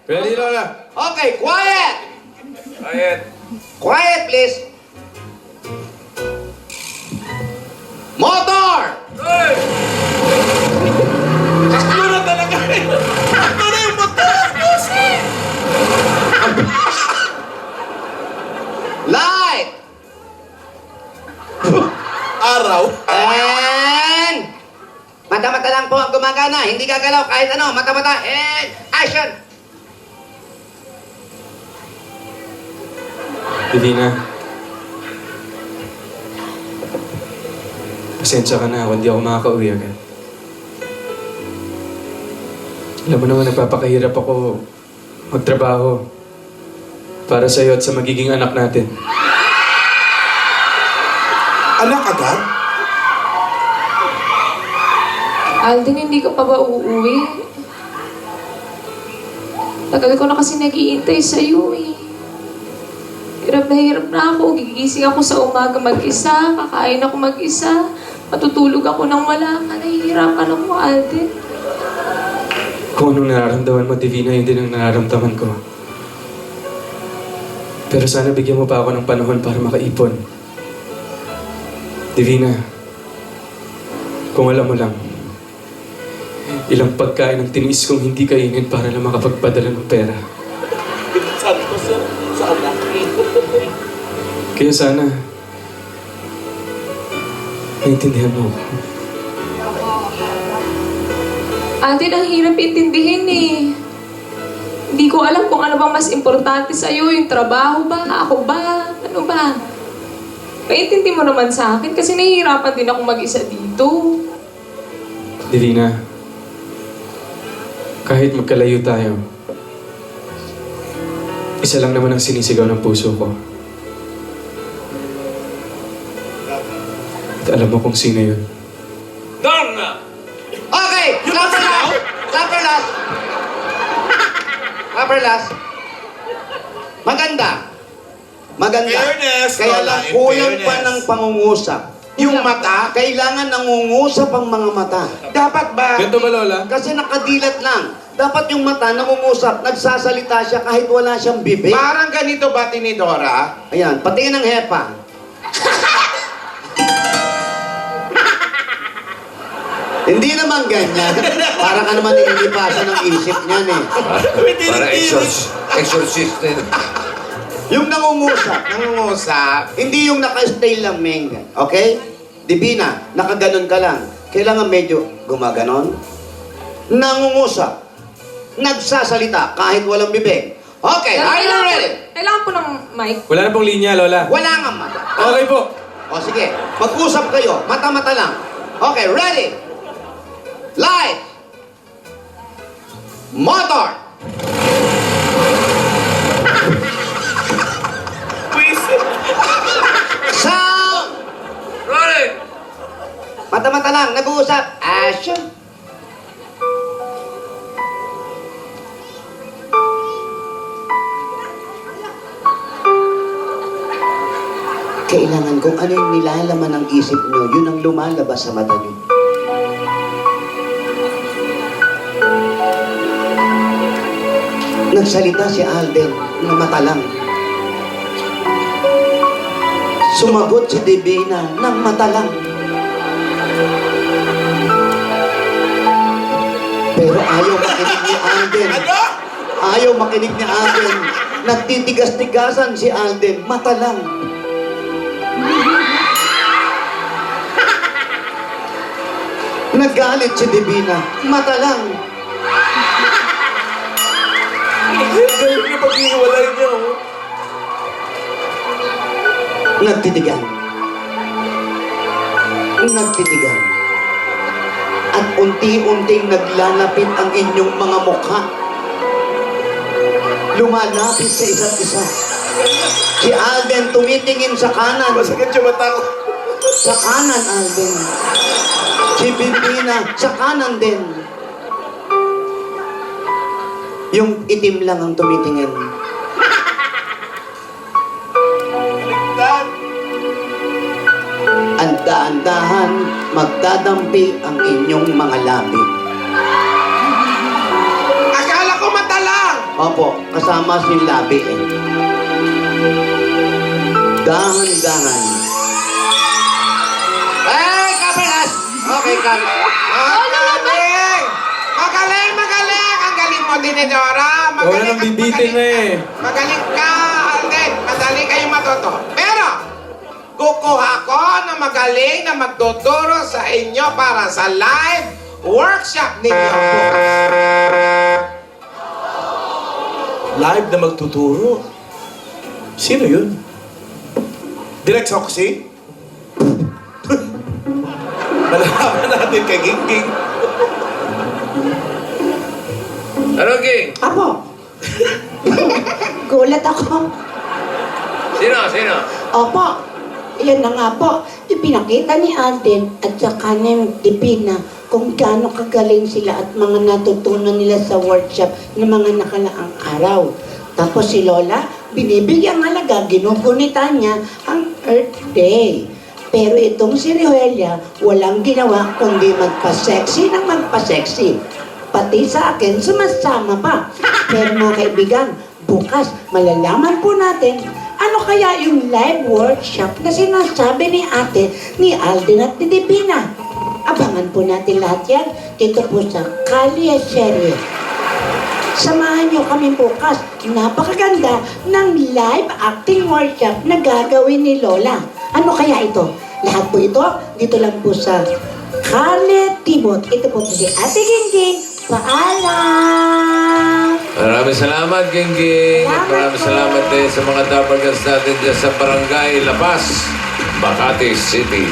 Ready, Lola? Okay, quiet! Quiet. Quiet, please. Motor! Hey! Taklo na talaga eh! Taklo na yung motor! Light! Araw? And... Mata-mata lang po ang gumagana. Hindi gagalaw kahit ano. Mata-mata. And... Action! Divina, pasensya ka na, hindi ako makaka-uwi agad. Alam mo naman, nagpapakahirap ako magtrabaho para sa'yo at sa magiging anak natin. Anak agad? Alden, hindi ka pa ba uuwi? Tagal ko na kasi nag-iintay sa'yo eh. Hirap na ako. Gigising ako sa umaga mag-isa. Kakain ako mag-isa. Matutulog ako nang wala ka. Nahihirapan ako, Alden. Kung anong nararamdaman mo, Divina, yun din ang nararamdaman ko. Pero sana bigyan mo pa ako ng panahon para makaipon. Divina, kung alam mo lang, ilang pagkain ang tiniis kong hindi kainin para lang makapagpadala ng pera. Sabi ko sa anak. Kaya sana, naintindihan mo ako. Alden, ang hirap intindihin eh. Hindi ko alam kung ano bang mas importante sa'yo. Yung trabaho ba? Ako ba? Ano ba? Paintindi mo naman sa akin kasi nahihirapan din ako mag-isa dito. Divina, kahit magkalayo tayo, isa lang naman ang sinisigaw ng puso ko. At alam mo kung sino yun. Darna! Okay! Clapper last! Clapper last! Clapper last! Maganda. Maganda. Fairness, Kaya Lola, lang in kulang pa fairness. ng pangungusap. Yung mata, kailangan nangungusap ang mga mata. Dapat ba? Ganito ba, Lola? Kasi nakadilat lang. Dapat yung mata nangungusap, nagsasalita siya kahit wala siyang bibig. Parang ganito ba, Tinidora? Ayan, patingin ng hepa. Hindi naman ganyan. Para ka naman nililipasan ng isip niyan eh. Para Exorcist din. Yung nangungusap, Nangungusap. hindi yung naka-stay lang, Meng. Okay? Divina, nakaganon ka lang. Kailangan medyo gumaganon. Nangungusap. Nagsasalita kahit walang bibig. Okay, are you ready? Kailangan po ng mic. Wala na pong linya, Lola. Wala nga mata. Okay po. O sige, mag-usap kayo. Mata-mata lang. Okay, ready? Light! Motor! Sound! Rolling! Mata-mata lang, nag-uusap. Action! Kailangan kung ano yung nilalaman ng isip nyo, yun ang lumalabas sa mata nyo. Nagsalita si Alden na mata lang. Sumagot si Divina ng mata lang. Pero ayaw makinig ni Alden. Ano? Ayaw makinig ni Alden. Nagtitigas-tigasan si Alden. Mata lang. Nagalit si Divina. Mata lang. Galing na pag-iwalay niya, oh. Nagtitigan. Nagtitigan. At unti-unting naglalapit ang inyong mga mukha. Lumalapit sa isa't isa. Si Alden tumitingin sa kanan. Masakit yung mata ko. Sa kanan, Alden. Si Divina, sa kanan din. Yung itim lang ang tumitingin. Dad! Ang dahan-dahan, magdadampi ang inyong mga labi. Akala ko mata lang! Opo, kasama si Labi eh. Dahan-dahan. Hey, Kapilas! Okay, Kapilas. Magaling! Magaling, magaling! Ang galing mo, Tinidora. Wala nang bibitin na eh. Magaling ka, Alden. Madali kayo matuto. Pero, kukuha ko na magaling na magtuturo sa inyo para sa live workshop ninyo bukas. Live na magtuturo. Sino yun? Direct Soxy? Malalaman natin kay Gingging. Ano, King? Apo. Gulat ako. Sino? Opo. Yan na nga po. Ipinakita ni Alden at saka ni Divina kung gaano kagaling sila at mga natutunan nila sa workshop ng mga nakalaang araw. Tapos si Lola, binibigyang halaga, ginugunitan niya ang Earth Day. Pero itong si Rogelia, walang ginawa kundi magpa-sexy ng magpa-sexy. Pati sa akin, sumasama pa. Pero mga kaibigan, bukas malalaman po natin ano kaya yung live workshop na sinasabi ni ate, ni Alden at ni Divina. Abangan po natin lahat yan dito po sa Kalye Serie. Samahan niyo kami bukas. Napakaganda ng live acting workshop na gagawin ni Lola. Ano kaya ito? Lahat po ito dito lang po sa Kalye Tibot. Ito po si Ate Gingging. Paalam! Maraming salamat, Gingging. At maraming salamat din sa mga dabargas natin dyan sa Barangay La Paz, Makati City.